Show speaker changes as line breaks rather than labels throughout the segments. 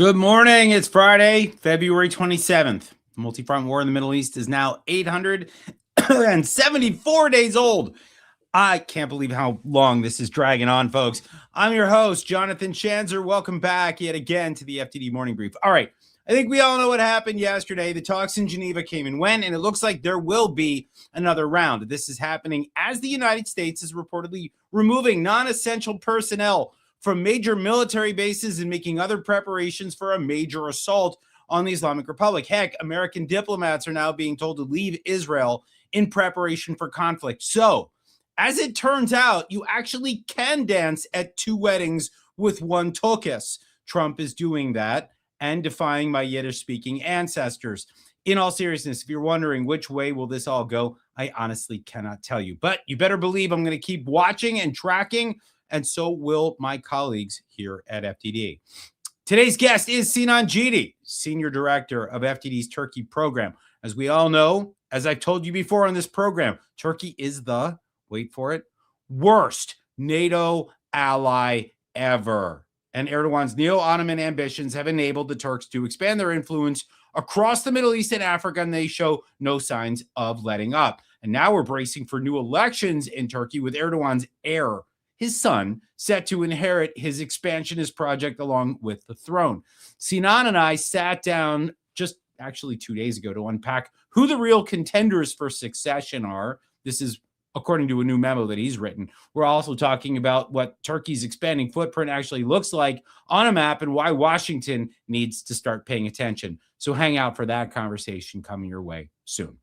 Good morning. It's Friday, February 27th. The multi-front war in the Middle East is now 874 days old. I can't believe how long this is dragging on, folks. I'm your host, Jonathan Schanzer. Welcome back yet again to the FDD Morning Brief. All right. I think we all know what happened yesterday. The talks in Geneva came and went, and it looks like there will be another round. This is happening as the United States is reportedly removing non-essential personnel from major military bases and making other preparations for a major assault on the Islamic Republic. Heck, American diplomats are now being told to leave Israel in preparation for conflict. So, as it turns out, you actually can dance at two weddings with one tuchus. Trump is doing that and defying my Yiddish-speaking ancestors. In all seriousness, if you're wondering which way will this all go, I honestly cannot tell you. But you better believe I'm going to keep watching and tracking, and so will my colleagues here at FDD. Today's guest is Sinan Ciddi, Senior Director of FDD's Turkey program. As we all know, as I've told you before on this program, Turkey is the, wait for it, worst NATO ally ever. And Erdogan's neo-Ottoman ambitions have enabled the Turks to expand their influence across the Middle East and Africa, and they show no signs of letting up. And now we're bracing for new elections in Turkey with Erdogan's heir, his son, set to inherit his expansionist project along with the throne. Sinan and I sat down just actually 2 days ago to unpack who the real contenders for succession are. This is according to a new memo that he's written. We're also talking about what Turkey's expanding footprint actually looks like on a map and why Washington needs to start paying attention. So hang out for that conversation coming your way soon.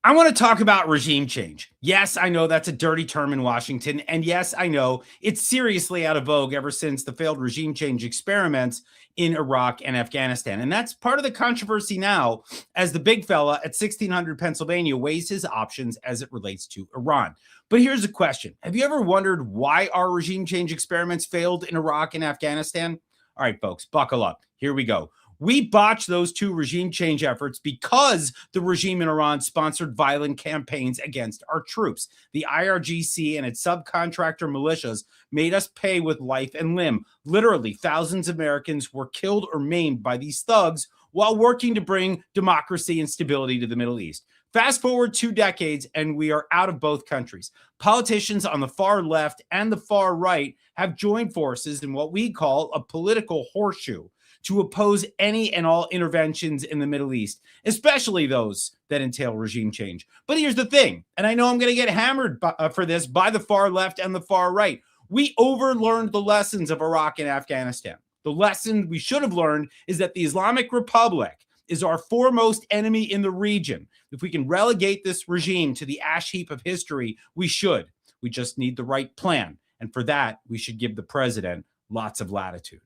I want to talk about regime change. Yes, I know that's a dirty term in Washington. And yes, I know it's seriously out of vogue ever since the failed regime change experiments in Iraq and Afghanistan. And that's part of the controversy now as the big fella at 1600 Pennsylvania weighs his options as it relates to Iran. But here's a question. Have you ever wondered why our regime change experiments failed in Iraq and Afghanistan? All right, folks, buckle up. Here we go. We botched those two regime change efforts because the regime in Iran sponsored violent campaigns against our troops. The IRGC and its subcontractor militias made us pay with life and limb. Literally, thousands of Americans were killed or maimed by these thugs while working to bring democracy and stability to the Middle East. Fast forward 2 decades, and we are out of both countries. Politicians on the far left and the far right have joined forces in what we call a political horseshoe to oppose any and all interventions in the Middle East, especially those that entail regime change. But here's the thing, and I know I'm going to get hammered for this by the far left and the far right. We overlearned the lessons of Iraq and Afghanistan. The lesson we should have learned is that the Islamic Republic is our foremost enemy in the region. If we can relegate this regime to the ash heap of history, we should. We just need the right plan. And for that, we should give the president lots of latitude.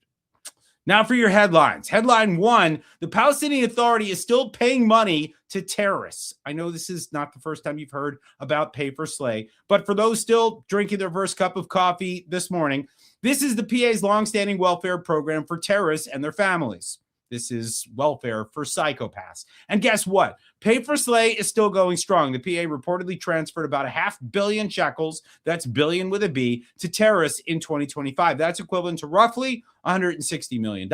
Now for your headlines. Headline 1, the Palestinian Authority is still paying money to terrorists. I know this is not the first time you've heard about pay for slay, but for those still drinking their first cup of coffee this morning, this is the PA's longstanding welfare program for terrorists and their families. This is welfare for psychopaths. And guess what? Pay for slay is still going strong. The PA reportedly transferred about 500 million shekels, that's billion with a B, to terrorists in 2025. That's equivalent to roughly $160 million.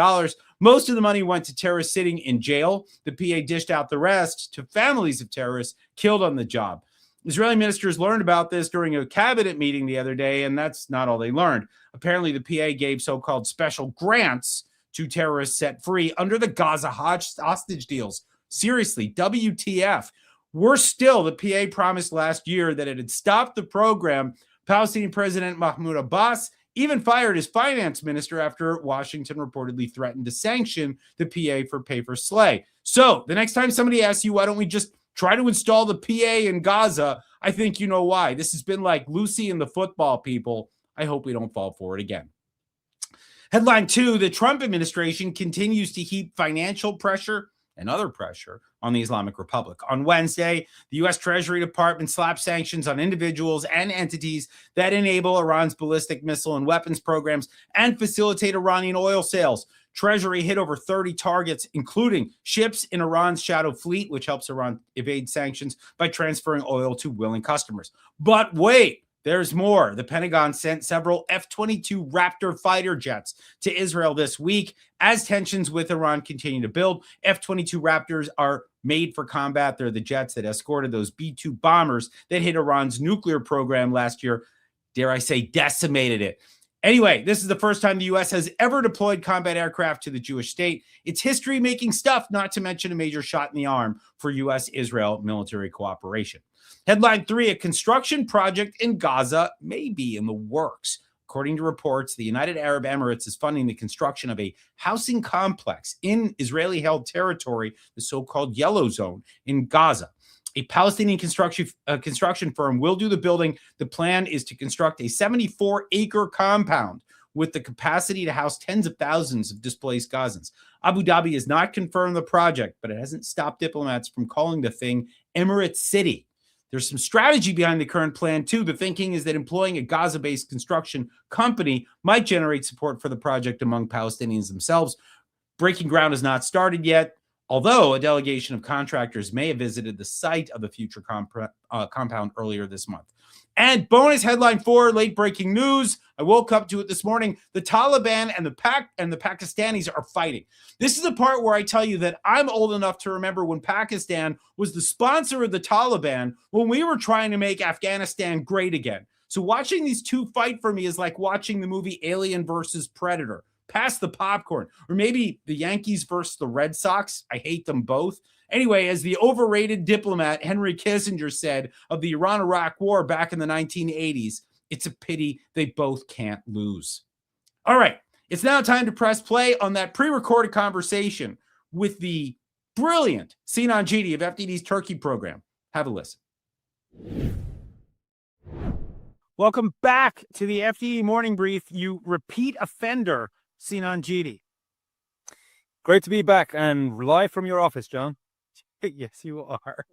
Most of the money went to terrorists sitting in jail. The PA dished out the rest to families of terrorists killed on the job. Israeli ministers learned about this during a cabinet meeting the other day, and that's not all they learned. Apparently, the PA gave so-called special grants to terrorists set free under the Gaza hostage deals. Seriously, WTF. Worse still, the PA promised last year that it had stopped the program. Palestinian President Mahmoud Abbas even fired his finance minister after Washington reportedly threatened to sanction the PA for pay for slay. So the next time somebody asks you, why don't we just try to install the PA in Gaza, I think you know why. This has been like Lucy and the football people. I hope we don't fall for it again. Headline 2, the Trump administration continues to heap financial pressure and other pressure on the Islamic Republic. On Wednesday, the U.S. Treasury Department slapped sanctions on individuals and entities that enable Iran's ballistic missile and weapons programs and facilitate Iranian oil sales. Treasury hit over 30 targets, including ships in Iran's shadow fleet, which helps Iran evade sanctions by transferring oil to willing customers. But wait, There's more. The Pentagon sent several F-22 Raptor fighter jets to Israel this week as tensions with Iran continue to build. F-22 Raptors are made for combat. They're the jets that escorted those B-2 bombers that hit Iran's nuclear program last year. Dare I say, decimated it. Anyway, this is the first time the U.S. has ever deployed combat aircraft to the Jewish state. It's history-making stuff, not to mention a major shot in the arm for U.S.-Israel military cooperation. Headline 3, a construction project in Gaza may be in the works. According to reports, the United Arab Emirates is funding the construction of a housing complex in Israeli-held territory, the so-called Yellow Zone in Gaza. A Palestinian construction firm will do the building. The plan is to construct a 74-acre compound with the capacity to house tens of thousands of displaced Gazans. Abu Dhabi has not confirmed the project, but it hasn't stopped diplomats from calling the thing Emirate City. There's some strategy behind the current plan, too. The thinking is that employing a Gaza-based construction company might generate support for the project among Palestinians themselves. Breaking ground has not started yet, although a delegation of contractors may have visited the site of the future compound earlier this month. And bonus headline 4, late breaking news. I woke up to it this morning. The Taliban and the Pakistanis are fighting. This is the part where I tell you that I'm old enough to remember when Pakistan was the sponsor of the Taliban when we were trying to make Afghanistan great again. So watching these two fight for me is like watching the movie Alien versus Predator. Pass the popcorn. Or maybe the Yankees versus the Red Sox. I hate them both. Anyway, as the overrated diplomat Henry Kissinger said of the Iran-Iraq War back in the 1980s, it's a pity they both can't lose. All right, it's now time to press play on that pre-recorded conversation with the brilliant Sinan Ciddi of FDD's Turkey program. Have a listen. Welcome back to the FDD Morning Brief, you repeat offender, Sinan Ciddi.
Great to be back and live from your office, John.
Yes, you are.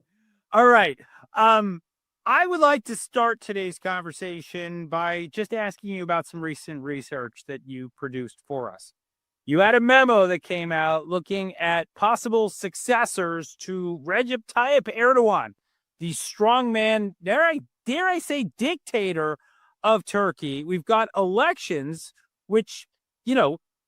All right. I would like to start today's conversation by just asking you about some recent research that you produced for us. You had a memo that came out looking at possible successors to Recep Tayyip Erdogan, the strongman, dare I say, dictator of Turkey. We've got elections, which,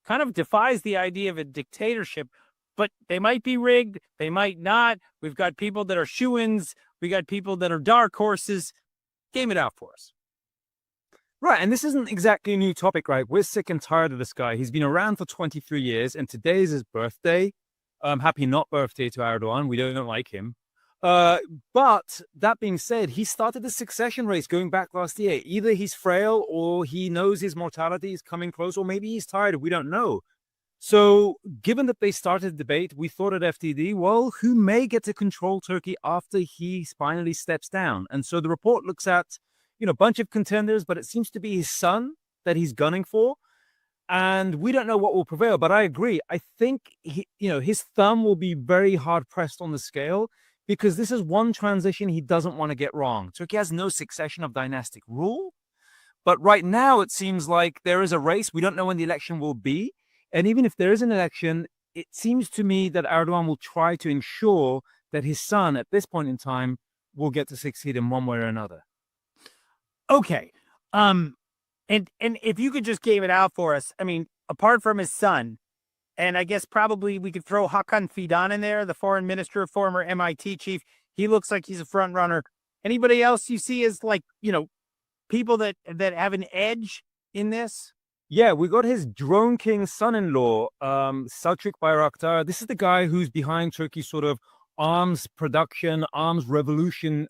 kind of defies the idea of a dictatorship, but they might be rigged. They might not. We've got people that are shoo-ins. We got people that are dark horses. Game it out for us.
Right, and this isn't exactly a new topic, right? We're sick and tired of this guy. He's been around for 23 years, and today is his birthday. Happy not birthday to Erdogan. We don't like him. But that being said, he started a succession race going back last year. Either he's frail or he knows his mortality is coming close, or maybe he's tired. We don't know. So given that they started the debate, we thought at FDD, well, who may get to control Turkey after he finally steps down? And so the report looks at, a bunch of contenders, but it seems to be his son that he's gunning for. And we don't know what will prevail, but I agree. I think his thumb will be very hard pressed on the scale, because this is one transition he doesn't want to get wrong. Turkey has no succession of dynastic rule, but right now it seems like there is a race. We don't know when the election will be. And even if there is an election, it seems to me that Erdogan will try to ensure that his son at this point in time will get to succeed in one way or another.
Okay. And if you could just game it out for us, I mean, apart from his son, and I guess probably we could throw Hakan Fidan in there, the foreign minister, former MIT chief. He looks like he's a front runner. Anybody else you see as people that have an edge in this?
Yeah, we got his drone king son-in-law, Selçuk Bayraktar. This is the guy who's behind Turkey's sort of arms production, arms revolution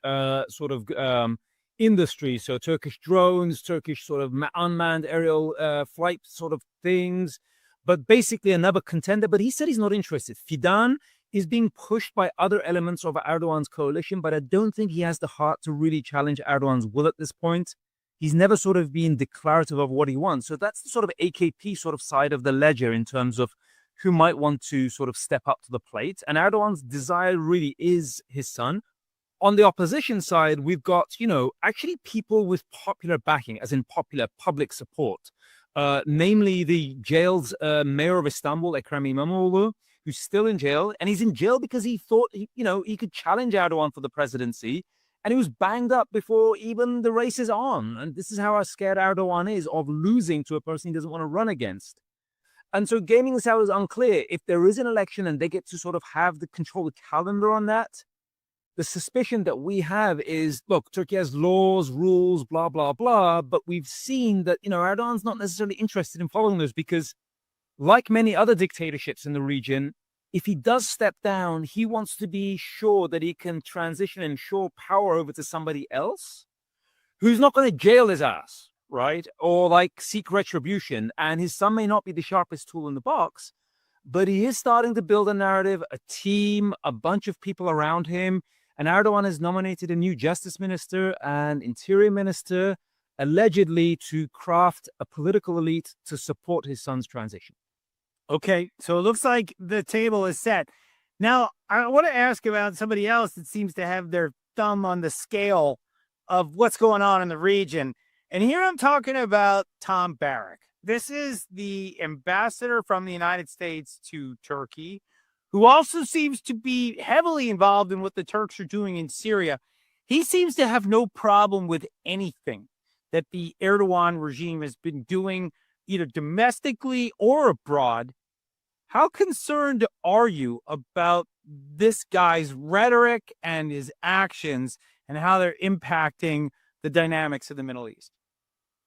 industry. So Turkish drones, Turkish sort of unmanned aerial flight sort of things. But basically another contender. But he said he's not interested. Fidan is being pushed by other elements of Erdogan's coalition, but I don't think he has the heart to really challenge Erdogan's will at this point. He's never sort of been declarative of what he wants. So that's the sort of AKP sort of side of the ledger in terms of who might want to sort of step up to the plate. And Erdogan's desire really is his son. On the opposition side, we've got, actually people with popular backing, as in popular public support. Namely the jail's mayor of Istanbul, Ekrem İmamoğlu, who's still in jail. And he's in jail because he thought, he could challenge Erdogan for the presidency. And he was banged up before even the race is on. And this is how scared Erdogan is of losing to a person he doesn't want to run against. And so gaming this out is unclear. If there is an election and they get to sort of have the control the calendar on that, the suspicion that we have is, look, Turkey has laws, rules, blah, blah, blah. But we've seen that, Erdogan's not necessarily interested in following those because, like many other dictatorships in the region, if he does step down, he wants to be sure that he can transition and ensure power over to somebody else who's not going to jail his ass, right? Or like seek retribution. And his son may not be the sharpest tool in the box, but he is starting to build a narrative, a team, a bunch of people around him. And Erdogan has nominated a new justice minister and interior minister, allegedly to craft a political elite to support his son's transition.
Okay, so it looks like the table is set. Now, I want to ask about somebody else that seems to have their thumb on the scale of what's going on in the region. And here I'm talking about Tom Barrack. This is the ambassador from the United States to Turkey, who also seems to be heavily involved in what the Turks are doing in Syria. He seems to have no problem with anything that the Erdogan regime has been doing, either domestically or abroad. How concerned are you about this guy's rhetoric and his actions and how they're impacting the dynamics of the Middle East?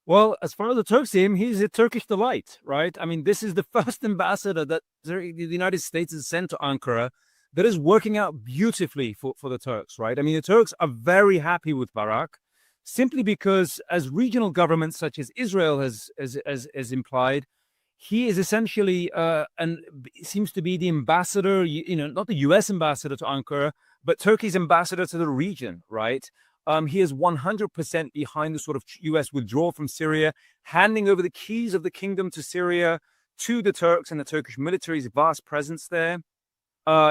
Well, as far as the Turks see him, he's a Turkish delight, right? I mean, this is the first ambassador that the United States has sent to Ankara that is working out beautifully for the Turks, right? I mean, the Turks are very happy with Barak simply because, as regional governments such as Israel has implied, he is essentially and seems to be the ambassador, not the U.S. ambassador to Ankara, but Turkey's ambassador to the region, right? He is 100% behind the sort of U.S. withdrawal from Syria, handing over the keys of the kingdom to Syria to the Turks and the Turkish military's vast presence there.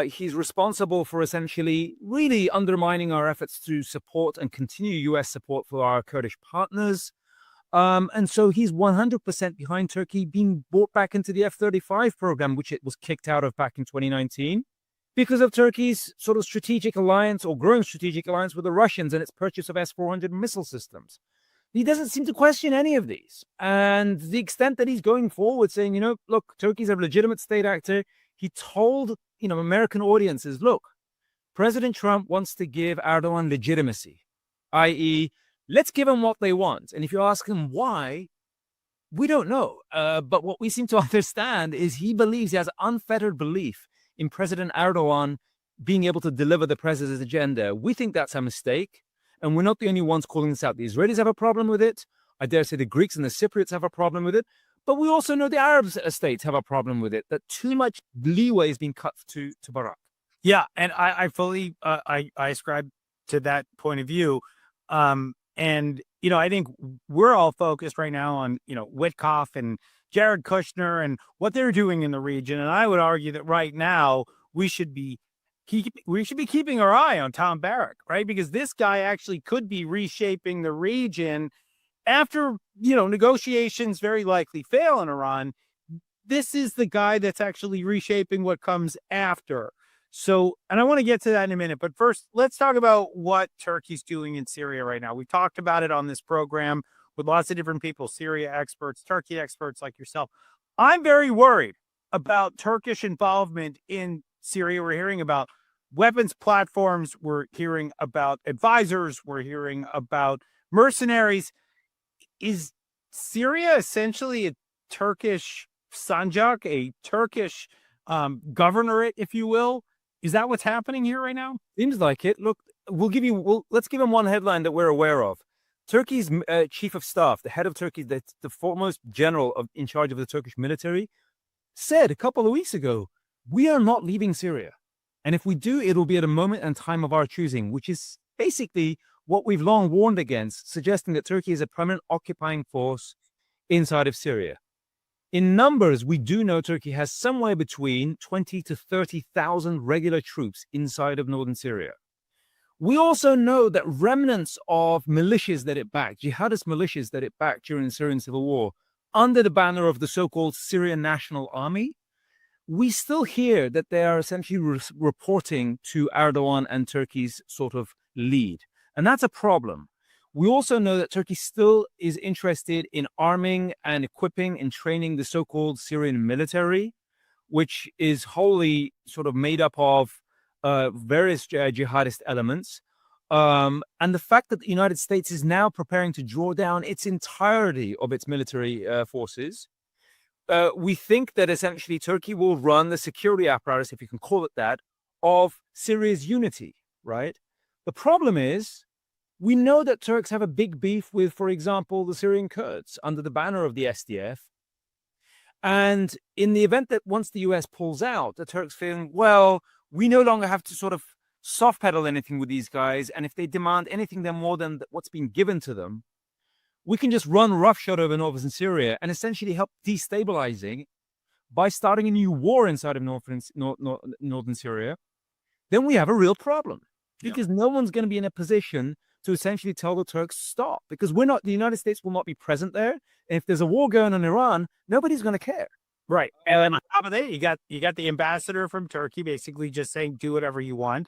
He's responsible for essentially really undermining our efforts to support and continue U.S. support for our Kurdish partners. And so he's 100% behind Turkey being brought back into the F-35 program, which it was kicked out of back in 2019. Because of Turkey's sort of strategic alliance or growing strategic alliance with the Russians and its purchase of S-400 missile systems. He doesn't seem to question any of these. And the extent that he's going forward saying, look, Turkey's a legitimate state actor. He told, American audiences, look, President Trump wants to give Erdogan legitimacy, i.e., let's give them what they want. And if you ask him why, we don't know. But what we seem to understand is he believes, he has unfettered belief in President Erdogan being able to deliver the president's agenda. We think that's a mistake, and we're not the only ones calling this out. The Israelis have a problem with it. I dare say the Greeks and the Cypriots have a problem with it. But we also know the Arab states have a problem with it, that too much leeway is being cut to Barak.
Yeah, and I fully I ascribe to that point of view. And, I think we're all focused right now on, Witkoff and Jared Kushner and what they're doing in the region. And I would argue that right now we should be keeping our eye on Tom Barrack, right? Because this guy actually could be reshaping the region after, negotiations very likely fail in Iran. This is the guy that's actually reshaping what comes after. So, and I want to get to that in a minute, but first, let's talk about what Turkey's doing in Syria right now. We talked about it on this program with lots of different people, Syria experts, Turkey experts like yourself. I'm very worried about Turkish involvement in Syria. We're hearing about weapons platforms. We're hearing about advisors. We're hearing about mercenaries. Is Syria essentially a Turkish sanjak, a Turkish governorate, if you will? Is that what's happening here right now?
Seems like it. Look, let's give him one headline that we're aware of. Turkey's chief of staff, the head of Turkey, the foremost general in charge of the Turkish military, said a couple of weeks ago, we are not leaving Syria. And if we do, it'll be at a moment and time of our choosing, which is basically what we've long warned against, suggesting that Turkey is a permanent occupying force inside of Syria. In numbers, we do know Turkey has somewhere between 20 to 30,000 regular troops inside of northern Syria. We also know that remnants of militias that it backed, jihadist militias that it backed during the Syrian civil war, under the banner of the so-called Syrian National Army, we still hear that they are essentially reporting to Erdogan and Turkey's sort of lead. And that's a problem. We also know that Turkey still is interested in arming and equipping and training the so-called Syrian military, which is wholly sort of made up of various jihadist elements. And the fact that the United States is now preparing to draw down its entirety of its military forces, we think that essentially Turkey will run the security apparatus, if you can call it that, of Syria's unity, right? The problem is, we know that Turks have a big beef with, for example, the Syrian Kurds under the banner of the SDF. And in the event that once the US pulls out, the Turks feeling, well, we no longer have to sort of soft pedal anything with these guys. And if they demand anything then more than what's been given to them, we can just run roughshod over northern Syria and essentially help destabilizing by starting a new war inside of northern Syria. Then we have a real problem because no one's going to be in a position to essentially tell the Turks stop, because the United States will not be present there. And if there's a war going on in Iran, nobody's going to care.
Right. And then on top of that, you got the ambassador from Turkey basically just saying, do whatever you want.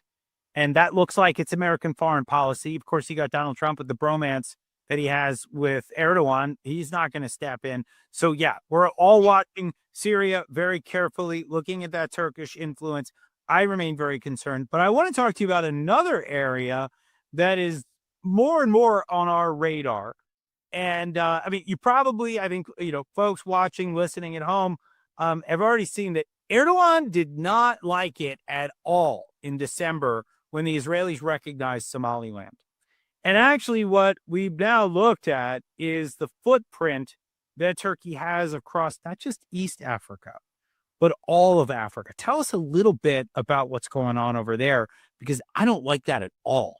And that looks like it's American foreign policy. Of course, you got Donald Trump with the bromance that he has with Erdogan. He's not going to step in. So yeah, we're all watching Syria very carefully, looking at that Turkish influence. I remain very concerned, but I want to talk to you about another area that is more and more on our radar. And I mean, you probably, I think, folks watching, listening at home, have already seen that Erdogan did not like it at all in December when the Israelis recognized Somaliland. And actually what we've now looked at is the footprint that Turkey has across not just East Africa, but all of Africa. Tell us a little bit about what's going on over there, because I don't like that at all.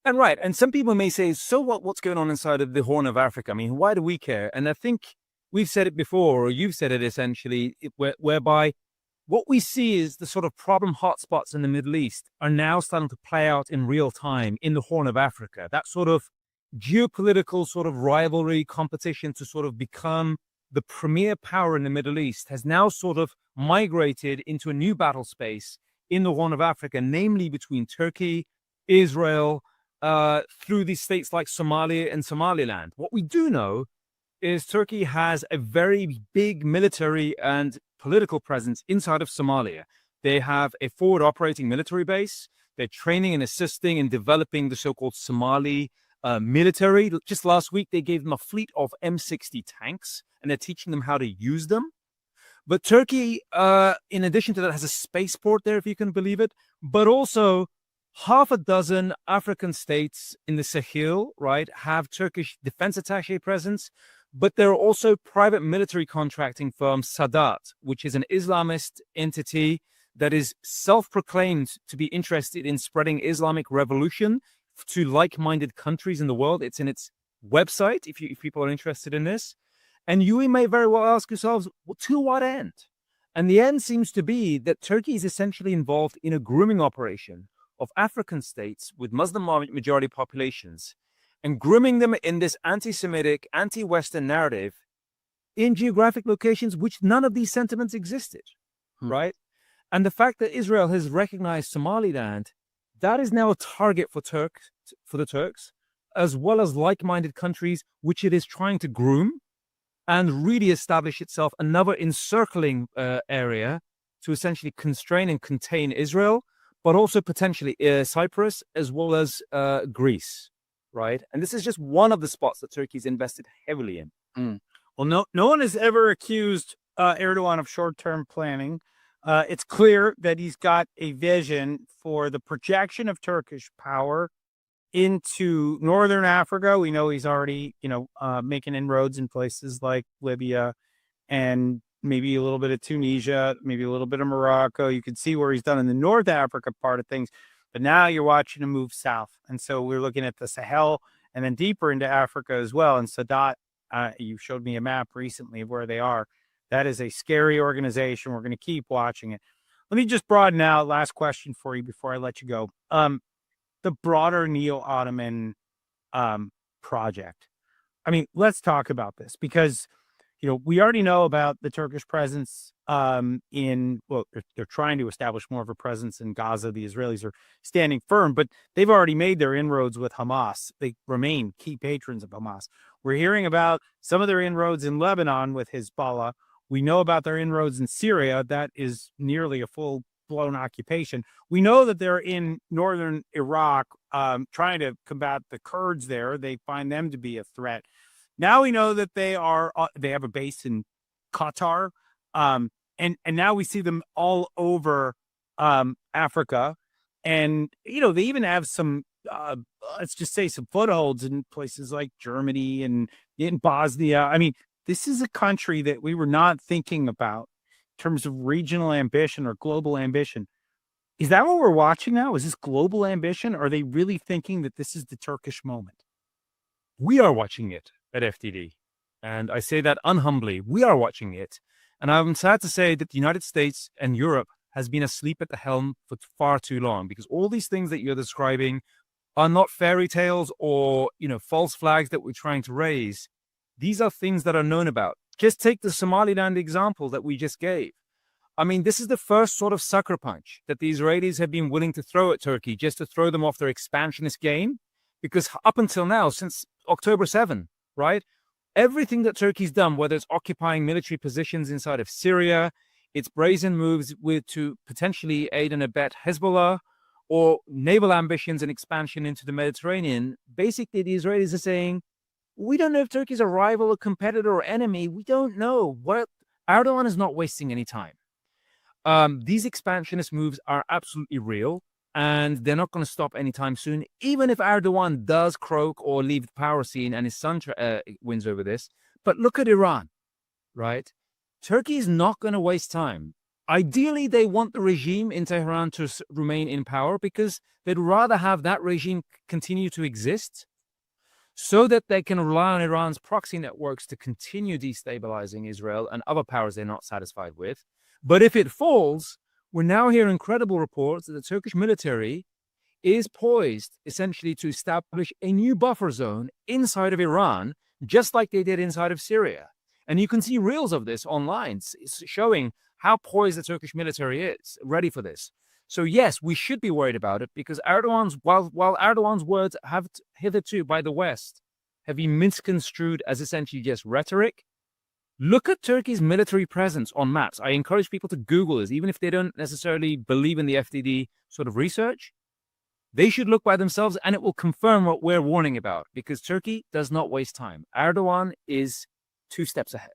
And right. And some people may say, so what's going on inside of the Horn of Africa? I mean, why do we care? And I think we've said it before, or you've said it essentially, whereby what we see is the sort of problem hotspots in the Middle East are now starting to play out in real time in the Horn of Africa. That sort of geopolitical sort of rivalry competition to sort of become the premier power in the Middle East has now sort of migrated into a new battle space in the Horn of Africa, namely between Turkey, Israel, through these states like Somalia and Somaliland. What we do know is Turkey has a very big military and political presence inside of Somalia. They have a forward operating military base. They're training and assisting and developing the so-called Somali military. Just last week, they gave them a fleet of M60 tanks, and they're teaching them how to use them. But Turkey, in addition to that, has a spaceport there, if you can believe it, but also half a dozen African states in the Sahel, right, have Turkish defense attaché presence. But there are also private military contracting firm Sadat, which is an Islamist entity that is self-proclaimed to be interested in spreading Islamic revolution to like-minded countries in the world. It's in its website, if people are interested in this. And you may very well ask yourselves, well, to what end? And the end seems to be that Turkey is essentially involved in a grooming operation of African states with Muslim majority populations, and grooming them in this anti-Semitic, anti-Western narrative in geographic locations which none of these sentiments existed, right? And the fact that Israel has recognized Somaliland, that is now a target for the Turks, as well as like-minded countries which it is trying to groom and really establish itself another encircling area to essentially constrain and contain Israel, but also potentially Cyprus as well as Greece. Right. And this is just one of the spots that Turkey's invested heavily in.
Well, no one has ever accused Erdogan of short-term planning. It's clear that he's got a vision for the projection of Turkish power into northern Africa. We know he's already, making inroads in places like Libya and maybe a little bit of Tunisia, maybe a little bit of Morocco. You can see where he's done in the North Africa part of things. But now you're watching him move south. And so we're looking at the Sahel and then deeper into Africa as well. And Sadat, you showed me a map recently of where they are. That is a scary organization. We're going to keep watching it. Let me just broaden out. Last question for you before I let you go. The broader neo-Ottoman project. I mean, let's talk about this because, we already know about the Turkish presence they're trying to establish more of a presence in Gaza. The Israelis are standing firm, but they've already made their inroads with Hamas. They remain key patrons of Hamas. We're hearing about some of their inroads in Lebanon with Hezbollah. We know about their inroads in Syria. That is nearly a full-blown occupation. We know that they're in northern Iraq trying to combat the Kurds there. They find them to be a threat. Now we know that they have a base in Qatar. And now we see them all over Africa. And, they even have some, let's just say, some footholds in places like Germany and in Bosnia. I mean, this is a country that we were not thinking about in terms of regional ambition or global ambition. Is that what we're watching now? Is this global ambition? Or are they really thinking that this is the Turkish moment?
We are watching it at FDD. And I say that unhumbly. We are watching it. And I'm sad to say that the United States and Europe has been asleep at the helm for far too long, because all these things that you're describing are not fairy tales or, false flags that we're trying to raise. These are things that are known about. Just take the Somaliland example that we just gave. I mean, this is the first sort of sucker punch that the Israelis have been willing to throw at Turkey just to throw them off their expansionist game. Because up until now, since October 7, right? Everything that Turkey's done, whether it's occupying military positions inside of Syria, its brazen moves to potentially aid and abet Hezbollah, or naval ambitions and expansion into the Mediterranean, basically the Israelis are saying, we don't know if Turkey's a rival, a competitor, or enemy. We don't know. Erdogan is not wasting any time. These expansionist moves are absolutely real, and they're not going to stop anytime soon, even if Erdogan does croak or leave the power scene and his son wins over this. But look at Iran, right? Turkey is not going to waste time. Ideally, they want the regime in Tehran to remain in power because they'd rather have that regime continue to exist so that they can rely on Iran's proxy networks to continue destabilizing Israel and other powers they're not satisfied with. But if it falls, we're now hearing credible reports that the Turkish military is poised essentially to establish a new buffer zone inside of Iran, just like they did inside of Syria. And you can see reels of this online showing how poised the Turkish military is, ready for this. So yes, we should be worried about it because while Erdogan's words have hitherto by the West have been misconstrued as essentially just rhetoric, look at Turkey's military presence on maps. I encourage people to Google this, even if they don't necessarily believe in the FDD sort of research. They should look by themselves and it will confirm what we're warning about because Turkey does not waste time. Erdogan is 2 steps ahead.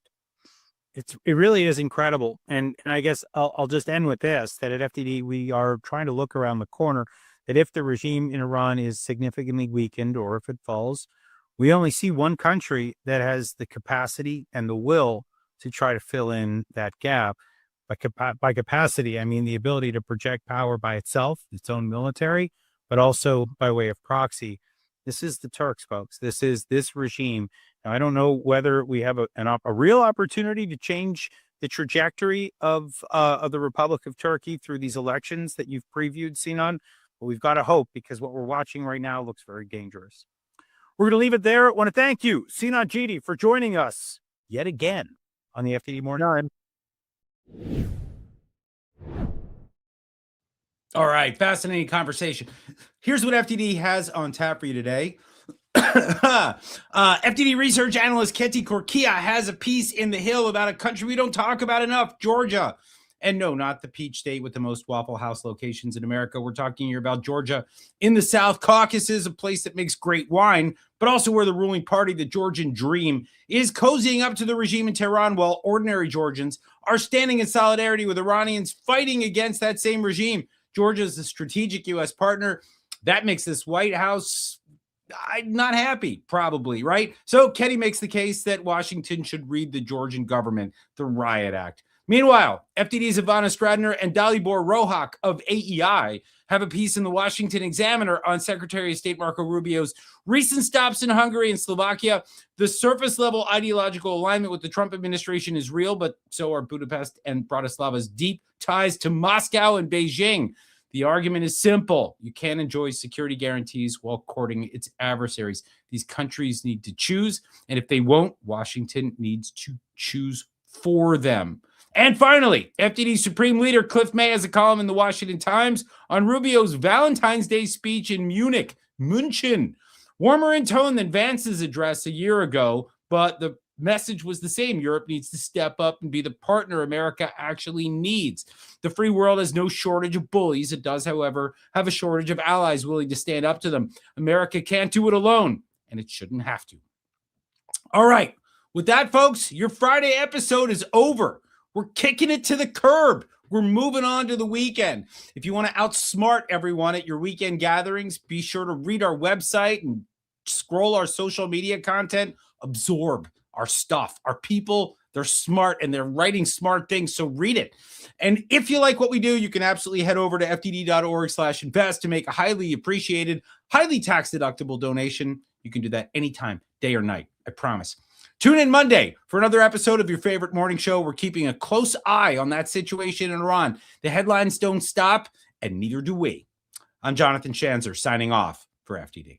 It really is incredible. And I guess I'll just end with this, that at FDD, we are trying to look around the corner, that if the regime in Iran is significantly weakened or if it falls, we only see one country that has the capacity and the will to try to fill in that gap. By capacity, I mean the ability to project power by itself, its own military, but also by way of proxy. This is the Turks, folks. This is this regime. Now, I don't know whether we have a real opportunity to change the trajectory of the Republic of Turkey through these elections that you've previewed, Sinan, but we've got to hope because what we're watching right now looks very dangerous. We're going to leave it there. I want to thank you, Sinan Ciddi, for joining us yet again on the FDD Morning.
All right, fascinating conversation. Here's what FDD has on tap for you today. FDD research analyst Ketty Korkia has a piece in The Hill about a country we don't talk about enough, Georgia. And no, not the peach state with the most Waffle House locations in America. We're talking here about Georgia in the South Caucasus, a place that makes great wine, but also where the ruling party, the Georgian Dream, is cozying up to the regime in Tehran while ordinary Georgians are standing in solidarity with Iranians fighting against that same regime. Georgia is a strategic U.S. partner. That makes this White House not happy, probably, right? So Ketty makes the case that Washington should read the Georgian government, the Riot Act. Meanwhile, FDD's Ivana Stradner and Dalibor Rohak of AEI have a piece in the Washington Examiner on Secretary of State Marco Rubio's recent stops in Hungary and Slovakia. The surface-level ideological alignment with the Trump administration is real, but so are Budapest and Bratislava's deep ties to Moscow and Beijing. The argument is simple. You can't enjoy security guarantees while courting its adversaries. These countries need to choose, and if they won't, Washington needs to choose for them. And finally, FDD Supreme Leader Cliff May has a column in the Washington Times on Rubio's Valentine's Day speech in München. Warmer in tone than Vance's address a year ago, but the message was the same. Europe needs to step up and be the partner America actually needs. The free world has no shortage of bullies. It does, however, have a shortage of allies willing to stand up to them. America can't do it alone, and it shouldn't have to. All right. With that, folks, your Friday episode is over. We're kicking it to the curb. We're moving on to the weekend. If you want to outsmart everyone at your weekend gatherings, be sure to read our website and scroll our social media content. Absorb our stuff. Our people, they're smart and they're writing smart things, so read it. And if you like what we do, you can absolutely head over to fdd.org/invest to make a highly appreciated, highly tax-deductible donation. You can do that anytime, day or night, I promise. Tune in Monday for another episode of your favorite morning show. We're keeping a close eye on that situation in Iran. The headlines don't stop, and neither do we. I'm Jonathan Schanzer, signing off for FDD.